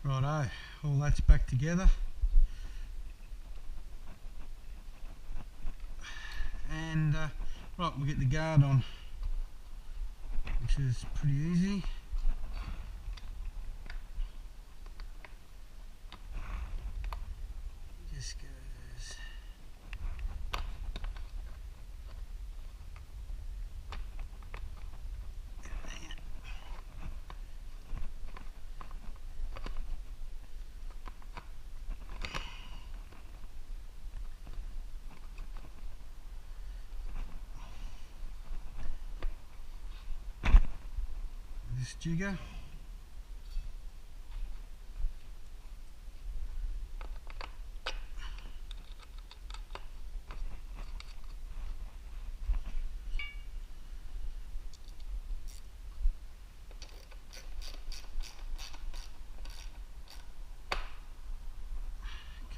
Righto, all that's back together, and right, we'll get the guard on, which is pretty easy. Just goes this jigger.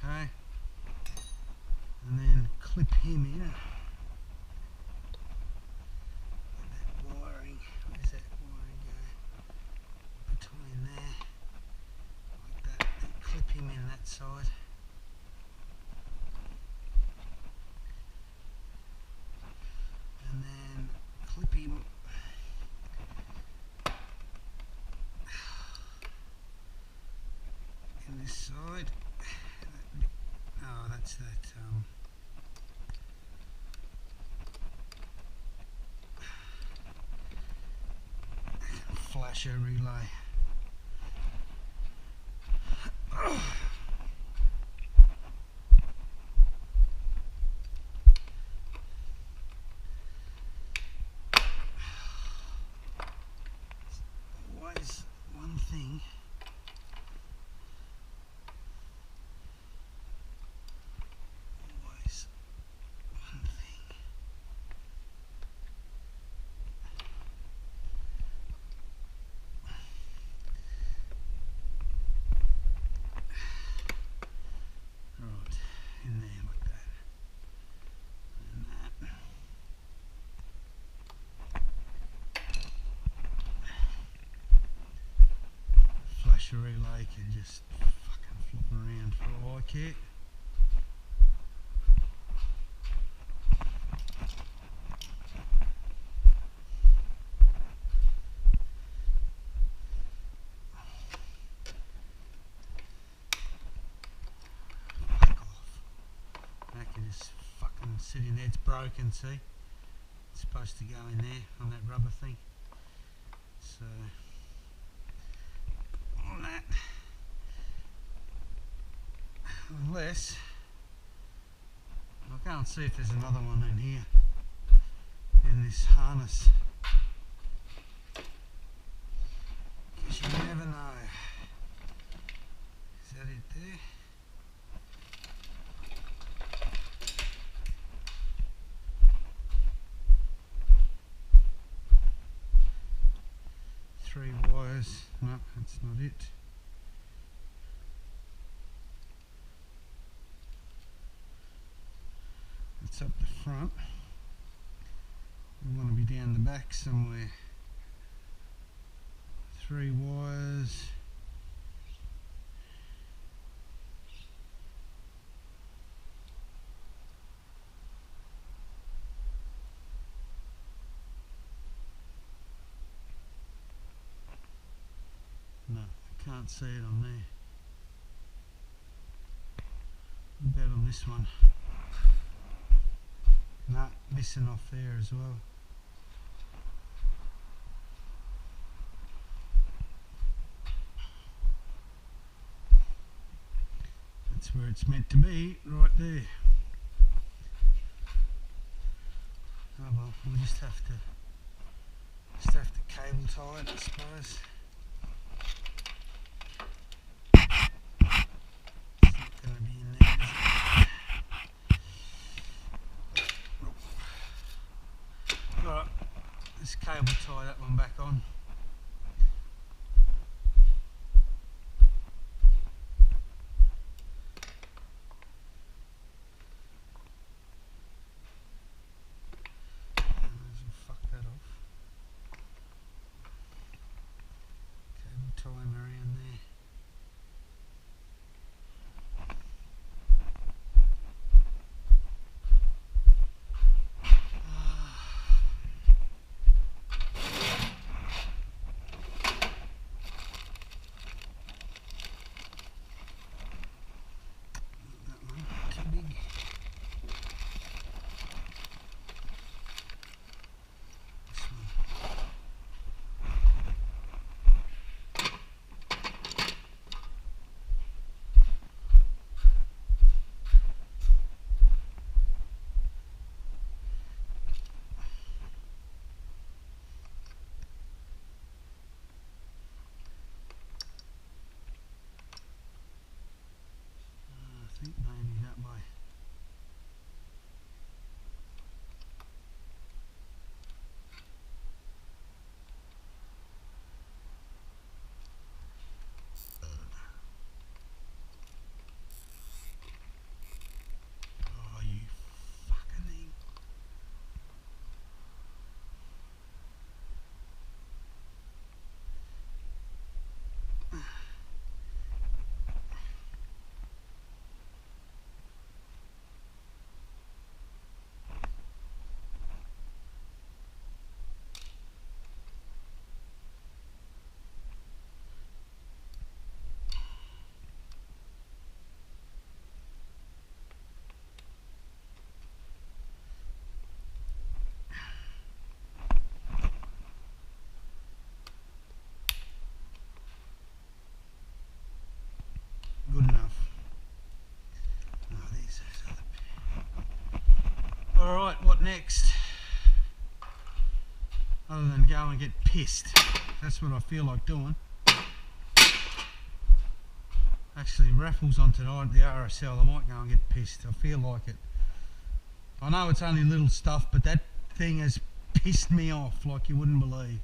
Okay, and then clip him in. That wiring, where's that wiring go? Between there, like that, and clip him in that side. And then clip him in this side. Oh, that's that flasher relay. Always one thing. Always one thing. Right, in there like that. And that. Flasher relay can just fucking flip around for all I care. Fuck off. That can just fucking sit in there. It's broken, see? It's supposed to go in there on that rubber thing. So on that, unless I'll go and see if there's another one in here in this harness, because you never know. Is that it there? Three wires. No, that's not it. It's up the front. We want to be down the back somewhere. Three wires. No, I can't see it on there. What about on this one? No, missing off there as well. That's where it's meant to be, right there. Oh well, we'll just have to cable tie it, I suppose. It's not going to be in there, is it? Alright, let's cable tie that one back on. Tie him around there. what next? Other than go and get pissed. That's what I feel like doing. Actually, raffles on tonight, the RSL, I might go and get pissed. I feel like it. I know it's only little stuff, but that thing has pissed me off like you wouldn't believe.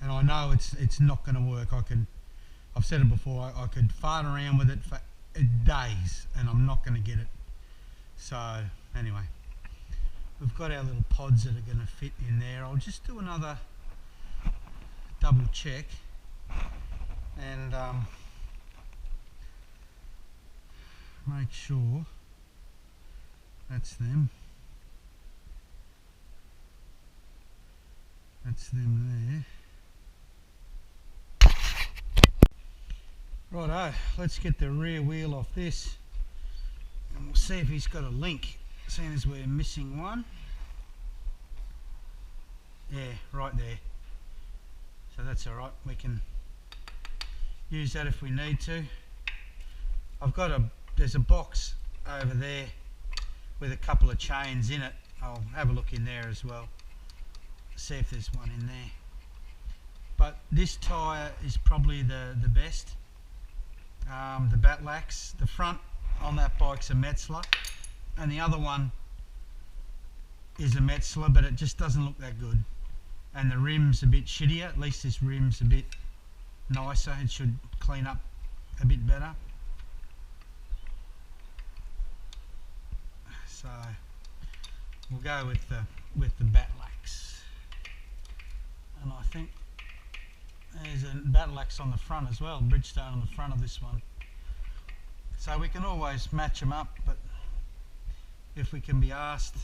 And I know it's not going to work. I've said it before, I could fart around with it for days and I'm not going to get it. So anyway, we've got our little pods that are going to fit in there. I'll just do another double check and make sure that's them. That's them there. Righto, let's get the rear wheel off this and we'll see if he's got a link, seeing as we're missing one. Yeah, right there. So that's alright, we can use that if we need to. There's a box over there with a couple of chains in it. I'll have a look in there as well, see if there's one in there. But this tyre is probably the best. The Batlax, the front on that bike's a Metzler and the other one is a Metzler, but it just doesn't look that good. And the rim's a bit shittier. At least this rim's a bit nicer. It should clean up a bit better. So we'll go with the Batlax. And I think there's a Batlax on the front as well, Bridgestone on the front of this one. So we can always match them up, but if we can be asked.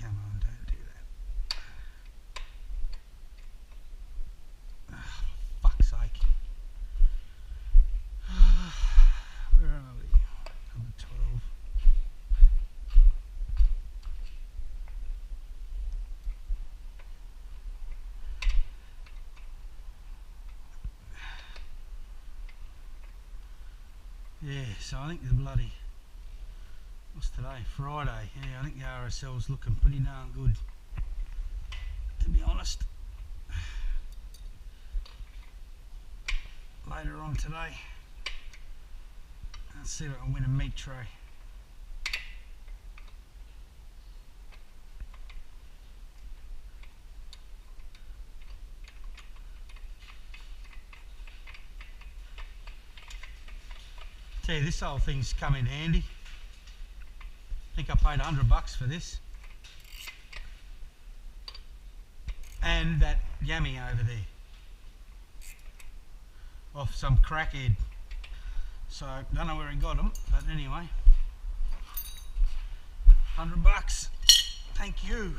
Come on, don't do that. For fuck's sake. Where are we? Number 12. Yeah, so I think the bloody, what's today? Friday. Yeah, I think the RSL's looking pretty darn good, to be honest. Later on today, let's see if I can win a meat tray. Tell you, this whole thing's come in handy. I think I paid $100 for this. And that yummy over there. Off some crackhead. So, don't know where he got them, but anyway. $100. Thank you.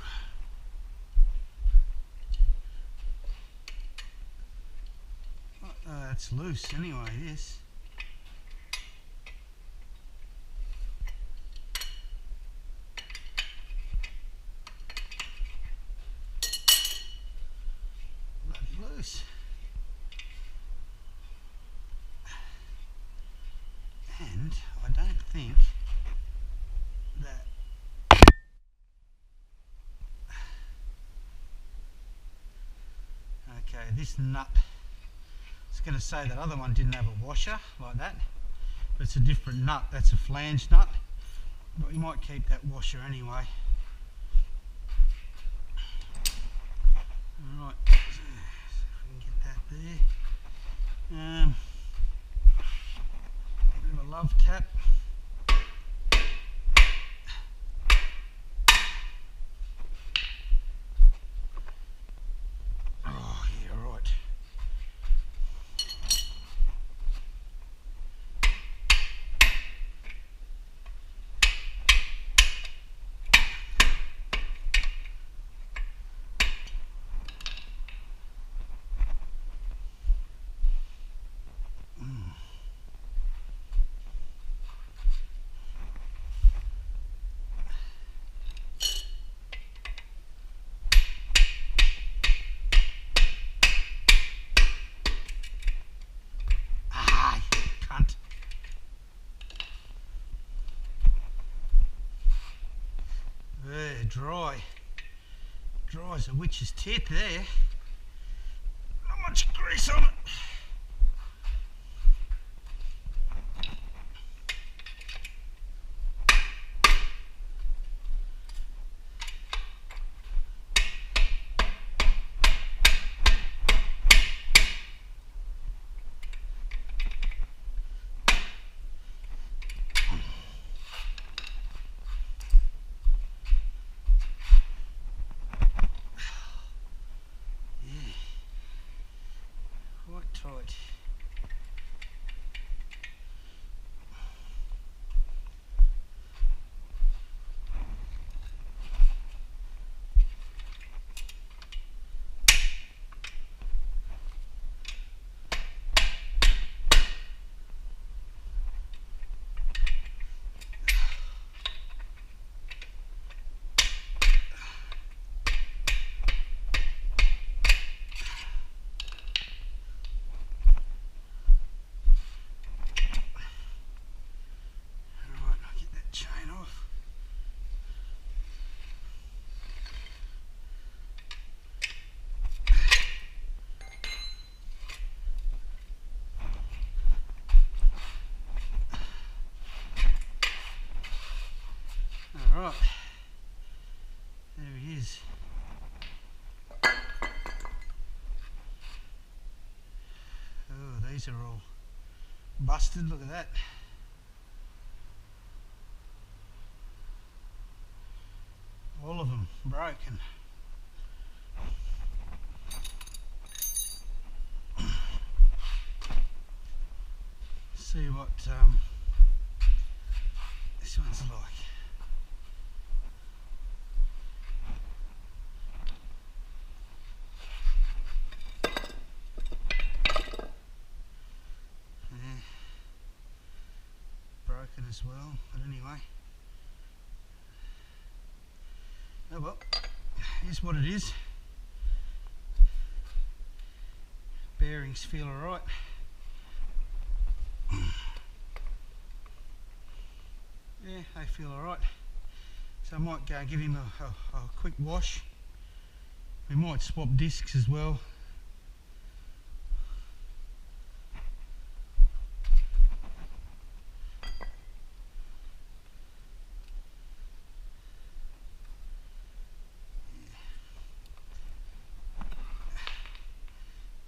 That's loose anyway, this. Loose. And I don't think that okay, this nut, I was going to say that other one didn't have a washer like that, but it's a different nut. That's a flange nut, but we might keep that washer anyway. Alright, so if we can get that there. A bit of a love tap. Oh yeah, right. dry. Dry as a witch's tit there. Not much grease on it. Tight. Alright, there he is. Oh, these are all busted, look at that. All of them broken. See what this one's like. Broken as well, but anyway. Oh well, here's what it is. Bearings feel alright. Yeah, they feel alright. So I might go and give him a quick wash. We might swap discs as well.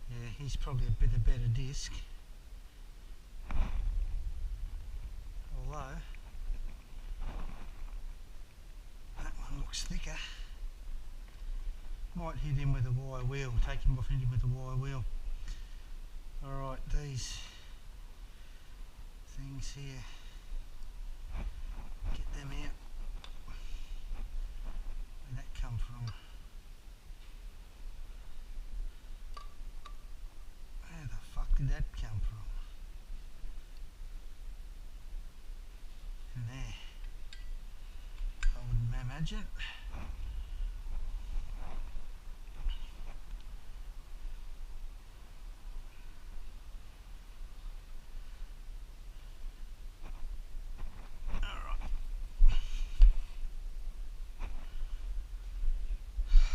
Yeah, he's probably a bit a better disc. Although that one looks thicker. Might hit him with a wire wheel, take him off and hit him with a wire wheel. Alright, these things here, get them out. Where'd that come from? Where the fuck did that come from? In there. I wouldn't imagine.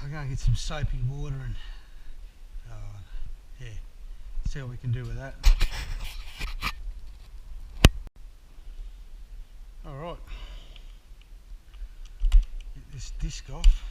I'm going to get some soapy water and yeah, see what we can do with that. Alright, get this disc off.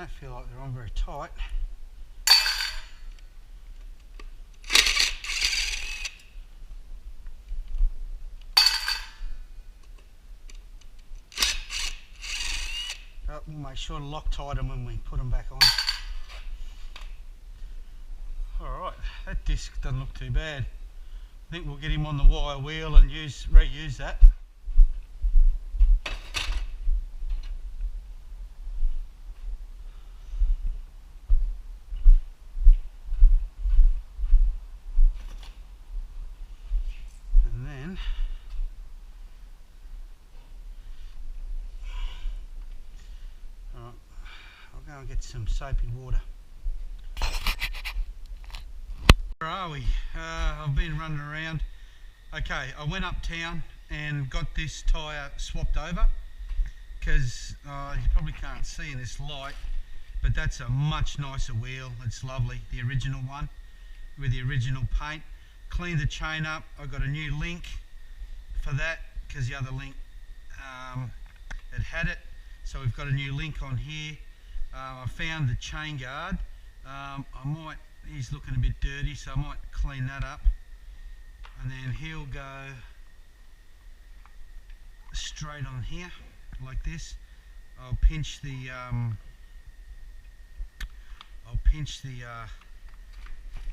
I feel like they're on very tight. Oh, We'll make sure to Loctite them when we put them back on. Alright, that disc doesn't look too bad. I think we'll get him on the wire wheel and reuse that. And then alright, I'll go and get some soapy water. Where are we? I've been running around. Okay, I went uptown and got this tyre swapped over because you probably can't see in this light, but that's a much nicer wheel. It's lovely, the original one with the original paint. Cleaned the chain up. I got a new link for that because the other link it had it, so we've got a new link on here. I found the chain guard. He's looking a bit dirty, so I might clean that up, and then he'll go straight on here like this. I'll pinch the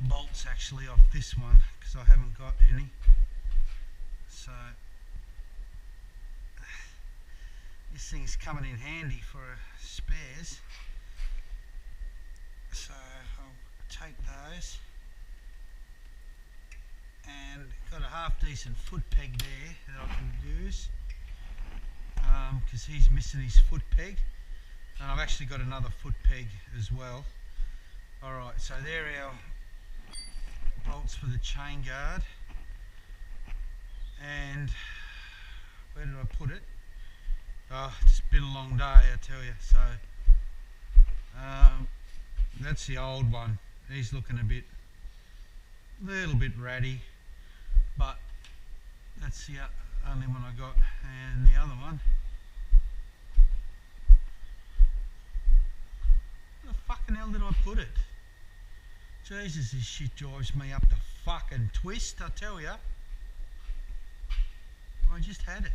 bolts actually off this one because I haven't got any, so this thing's coming in handy for spares. So I'll take those, and got a half decent foot peg there that I can use because he's missing his foot peg, and I've actually got another foot peg as well. Alright, so there are our bolts for the chain guard, and where did I put it? Oh, it's been a long day, I tell you. So that's the old one. He's looking a little bit ratty, but that's the only one I got. And the other one, where the fucking hell did I put it? Jesus, this shit drives me up the fucking twist, I tell ya. I just had it.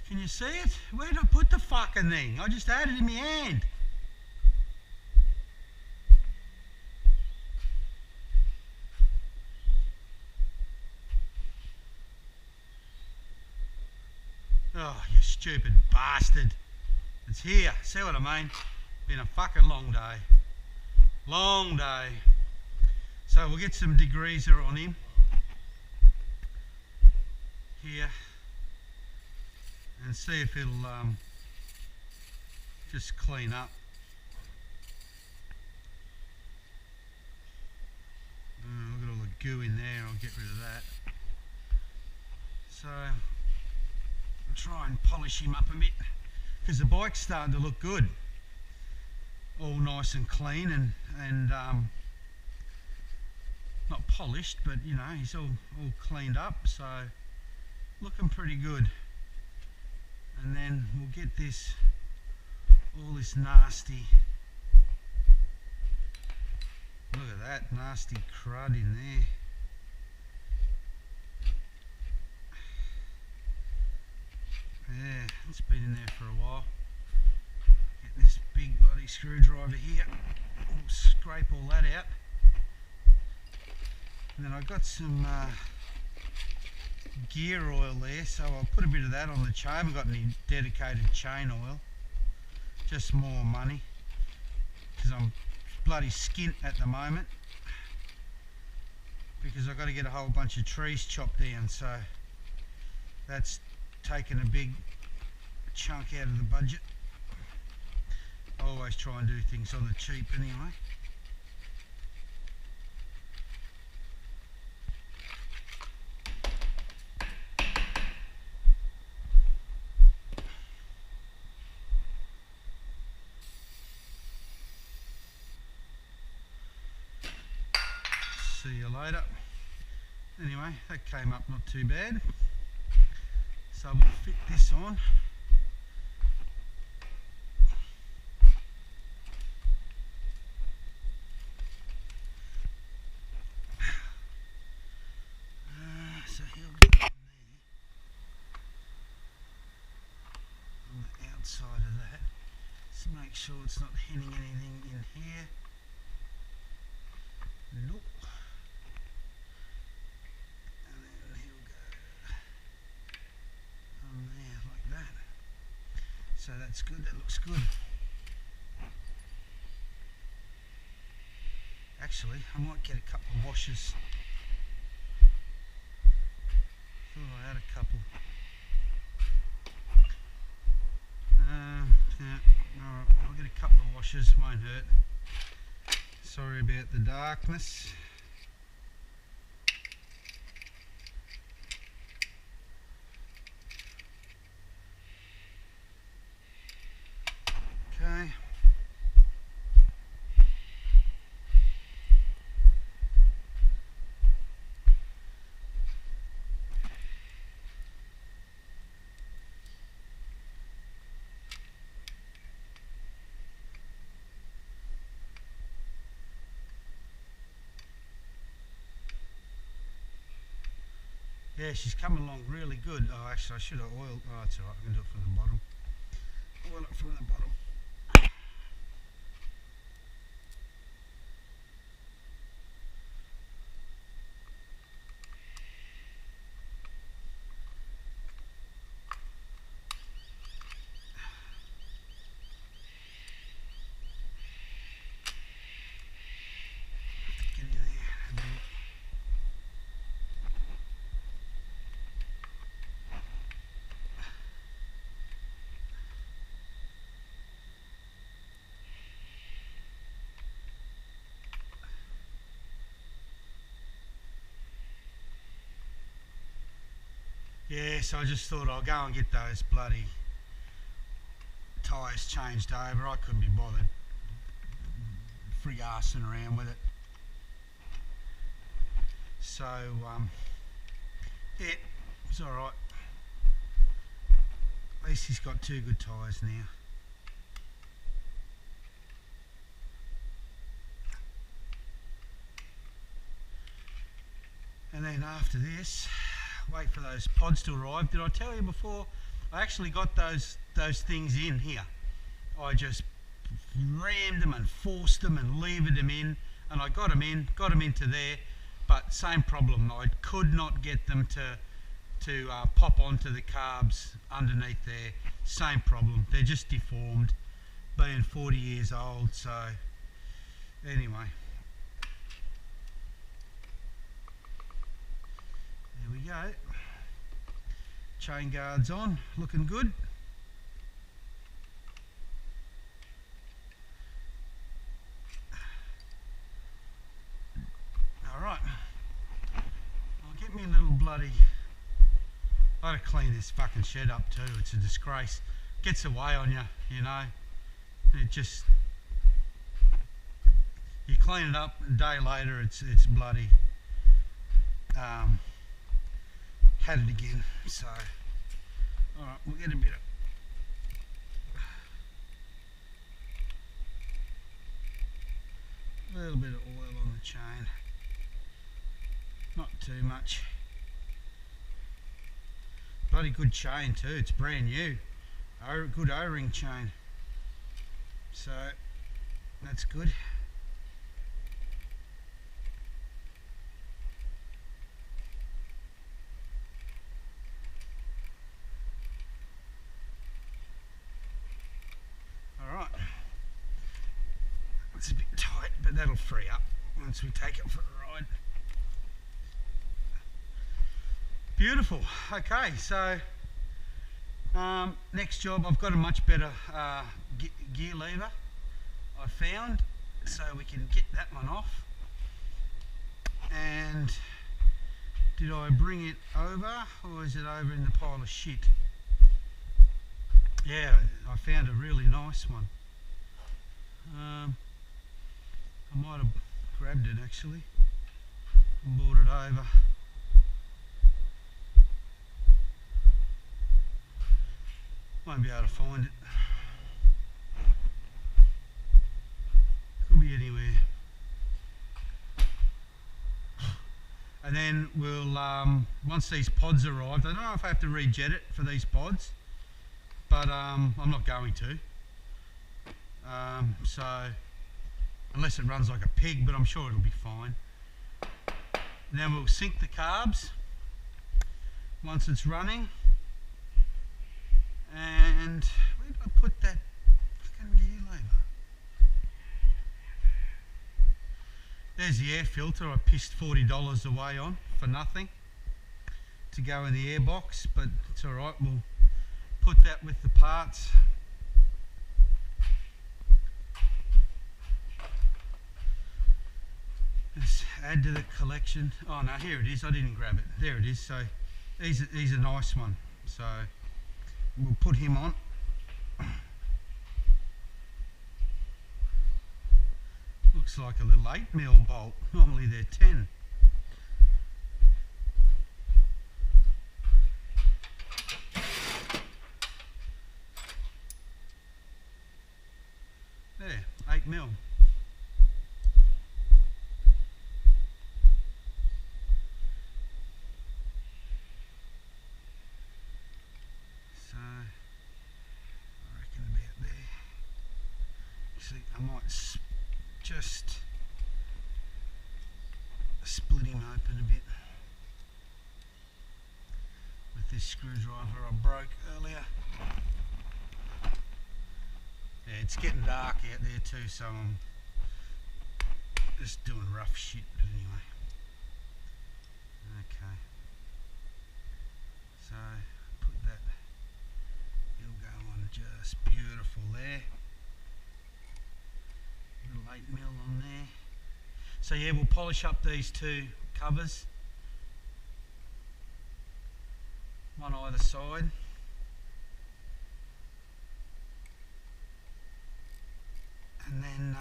Can you see it? Where did I put the fucking thing? I just had it in my hand. Oh, you stupid bastard. It's here. See what I mean? Been a fucking long day. Long day. So we'll get some degreaser on him. Here. And see if it'll just clean up. Look at all the goo in there. I'll get rid of that. So I'll try and polish him up a bit because the bike's starting to look good. All nice and clean and not polished, but you know, he's all cleaned up, so looking pretty good. And then we'll get all this nasty, look at that nasty crud in there. Yeah, it's been in there for a while. Get this big bloody screwdriver here, we'll scrape all that out. And then I got some gear oil there, so I'll put a bit of that on the chain. I haven't got any dedicated chain oil, just more money because I'm bloody skint at the moment because I've got to get a whole bunch of trees chopped down, so that's taken a big chunk out of the budget. I always try and do things on the cheap anyway. See you later. Anyway, that came up not too bad. So we'll fit this on. So he'll Just make sure it's not hitting anything in here. Nope. And then he'll go on there like that. So that's good, that looks good. Actually, I might get a couple of washes. Thought I had a couple. Yeah, alright, I'll get a couple of washes, won't hurt. Sorry about the darkness. Okay. Yeah, she's coming along really good. Oh, actually, I should have oiled. Oh, it's alright, I can do it from the bottom. Oil it from the bottom. Get in there, have a look. Yeah, so I just thought I'll go and get those bloody tyres changed over. I couldn't be bothered frig arsing around with it. So, yeah, it's alright. At least he's got two good tyres now. And then after this, wait for those pods to arrive. Did I tell you before? I actually got those things in here. I just rammed them and forced them and levered them in, and I got them into there, but same problem. I could not get them to pop onto the carbs underneath there. Same problem. They're just deformed, being 40 years old. So anyway. There we go. Chain guards on, looking good. Alright. I'll get me a little bloody... I gotta clean this fucking shed up too, it's a disgrace. Gets away on you, you know. It just... You clean it up, a day later it's bloody... had it again, so alright, we'll get a little bit of oil on the chain, not too much. Bloody good chain too, it's brand new, good O-ring chain, so that's good. It's a bit tight, but that'll free up once we take it for a ride. Beautiful. Okay, so next job, I've got a much better gear lever I found, so we can get that one off. And did I bring it over, or is it over in the pile of shit? Yeah, I found a really nice one. I might have grabbed it actually and brought it over. Won't be able to find it. Could be anywhere. And then we'll, once these pods arrive, I don't know if I have to rejet it for these pods, but I'm not going to. So unless it runs like a pig, but I'm sure it'll be fine. And then we'll sync the carbs once it's running. And where did I put that fucking gear lever? There's the air filter I pissed $40 away on for nothing to go in the air box, but it's alright, we'll put that with the parts. Let's add to the collection. Oh no, here it is, I didn't grab it. There it is, so he's a nice one. So we'll put him on. Looks like a little 8mm bolt, normally they're 10. There, 8mm. So, I reckon about there. See, I might just split him open a bit with this screwdriver I broke earlier. Yeah, it's getting dark out there too, so I'm just doing rough shit, but anyway. Okay. So, put that, it'll go on just beautiful there. Little 8mm on there. So yeah, we'll polish up these two covers, one either side. And then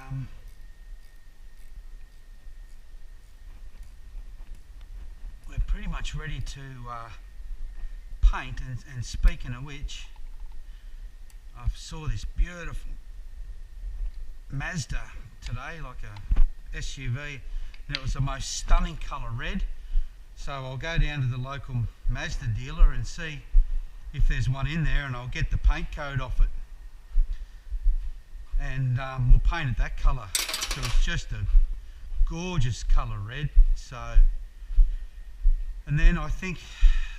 we're pretty much ready to paint, and speaking of which, I saw this beautiful Mazda today, like a SUV, and it was the most stunning colour red. So I'll go down to the local Mazda dealer and see if there's one in there, and I'll get the paint code off it, and we'll paint it that colour. So it's just a gorgeous colour red. So, and then I think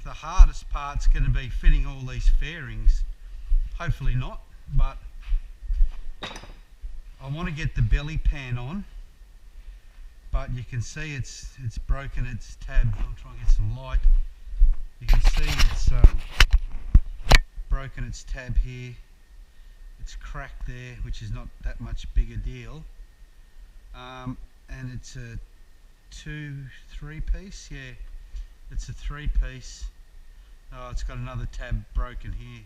the hardest part's going to be fitting all these fairings. Hopefully not, but I want to get the belly pan on, but you can see it's broken its tab. I'll try and get some light. You can see it's broken its tab here. It's cracked there, which is not that much big a deal. And it's a 2-3 piece. Yeah, it's a 3-piece. Oh, it's got another tab broken here.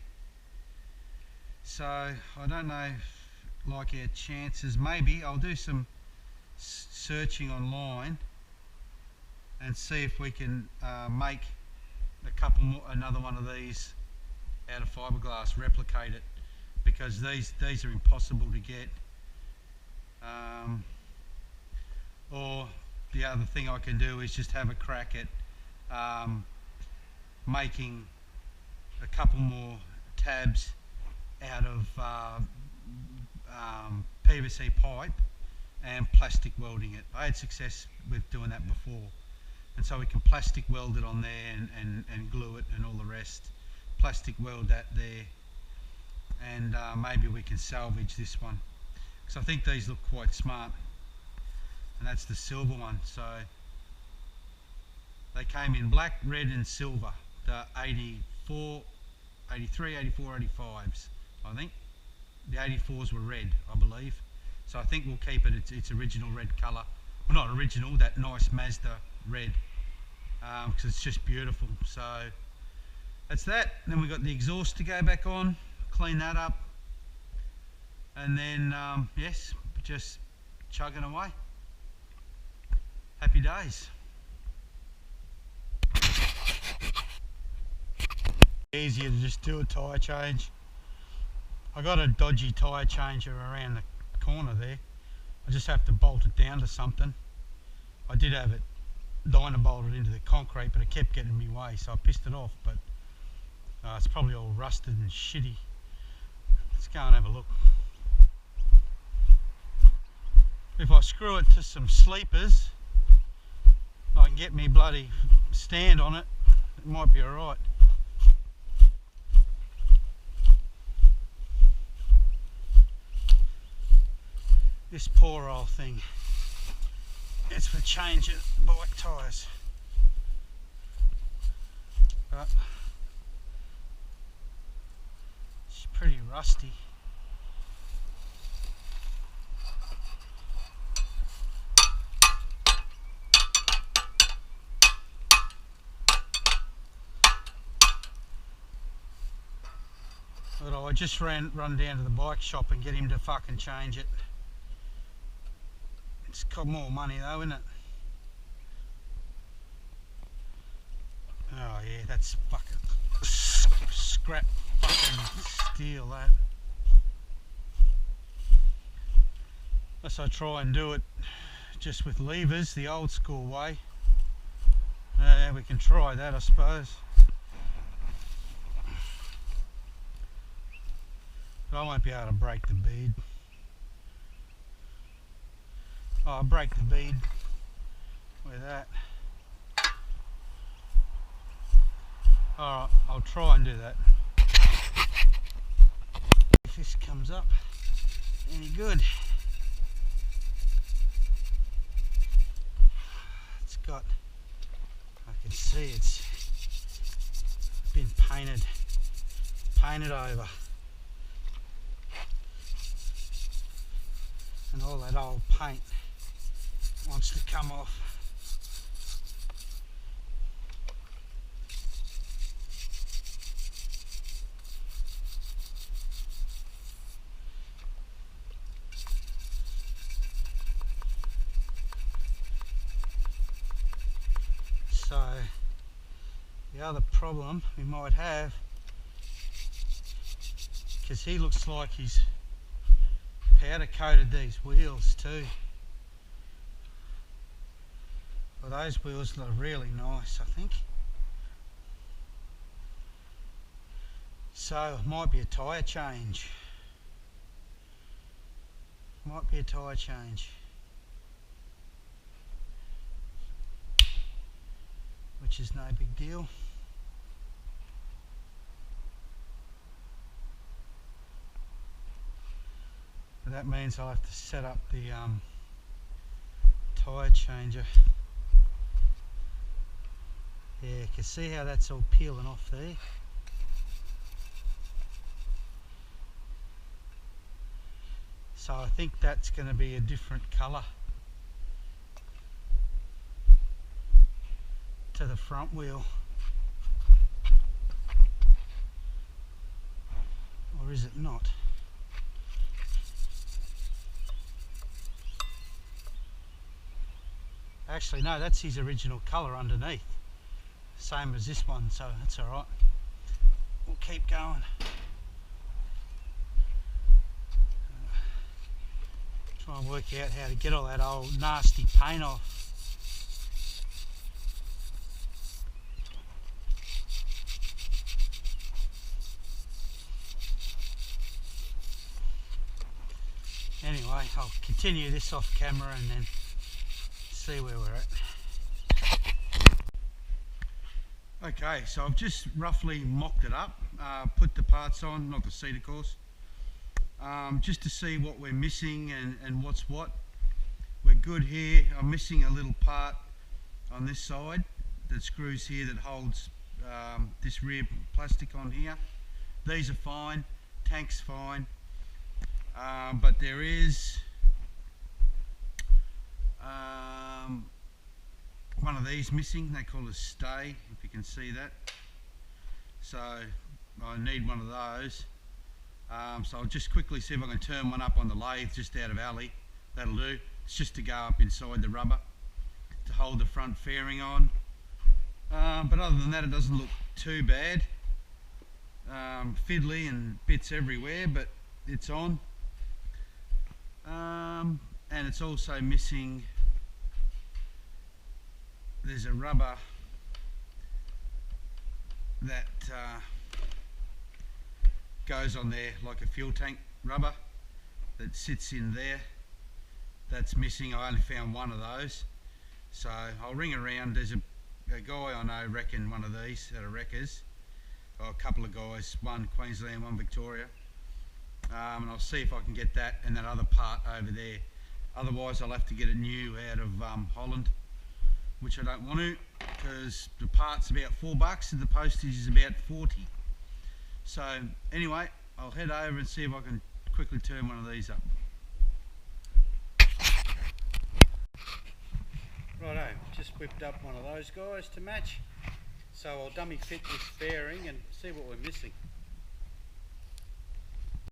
So I don't know, like our chances. Maybe I'll do some searching online and see if we can make a couple more, another one of these out of fiberglass, replicate it, because these are impossible to get. Or the other thing I can do is just have a crack at making a couple more tabs out of PVC pipe and plastic welding it. I had success with doing that before, and so we can plastic weld it on there and glue it and all the rest. Plastic weld that there, and maybe we can salvage this one, because I think these look quite smart. And that's the silver one. So they came in black, red and silver, the 84, 83, 84, 85s, I think. The 84s were red, I believe. So I think we'll keep it its original red colour. Well, not original, that nice Mazda red, because it's just beautiful. So that's that. Then we've got the exhaust to go back on, clean that up, and then yes, just chugging away. Happy days. Easier to just do a tyre change. I got a dodgy tyre changer around the corner there. I just have to bolt it down to something. I did have it dynabolted into the concrete, but it kept getting in my way, so I pissed it off. But it's probably all rusted and shitty. Let's go and have a look. if I screw it to some sleepers, I can get me bloody stand on it. It might be alright. This poor old thing. It's for changing bike tyres. But it's pretty rusty. But I just run down to the bike shop and get him to fucking change it. It's got more money though, isn't it? Oh yeah, that's fucking scrap fucking steel, that. Unless I try and do it just with levers, the old school way. Yeah, we can try that, I suppose. But I won't be able to break the bead. Oh, I'll break the bead with that. Alright, I'll try and do that. If this comes up any good. It's got, I can see it's been painted over. And all that old paint wants to come off. So the other problem we might have, because he looks like he's powder coated these wheels too. Well, those wheels look really nice, I think. So it might be a tyre change. Might be a tyre change. Which is no big deal. But that means I'll have to set up the tyre changer. Yeah, you can see how that's all peeling off there. So I think that's going to be a different colour to the front wheel. Or is it not? Actually no, that's his original colour underneath. Same as this one, so that's alright. We'll keep going. Try and work out how to get all that old nasty paint off. Anyway, I'll continue this off camera and then see where we're at. Okay, so I've just roughly mocked it up, put the parts on, not the seat of course, just to see what we're missing and what's what. We're good here. I'm missing a little part on this side that screws here that holds this rear plastic on here. These are fine, tank's fine, but there is one of these missing. They call it a stay, if you can see that. So I need one of those. So I'll just quickly see if I can turn one up on the lathe just out of alley. That'll do. It's just to go up inside the rubber to hold the front fairing on. But other than that, it doesn't look too bad. Fiddly and bits everywhere, but it's on. And it's also missing, there's a rubber that goes on there like a fuel tank rubber that sits in there. that's missing. I only found one of those, so I'll ring around. There's a guy I know reckon one of these at a wreckers, or a couple of guys, one Queensland, one Victoria, and I'll see if I can get that and that other part over there. Otherwise I'll have to get it new out of Holland, which I don't want to, because the part's about $4 and the postage is about 40. So anyway, I'll head over and see if I can quickly turn one of these up. Righto, just whipped up one of those guys to match, so I'll dummy fit this bearing and see what we're missing.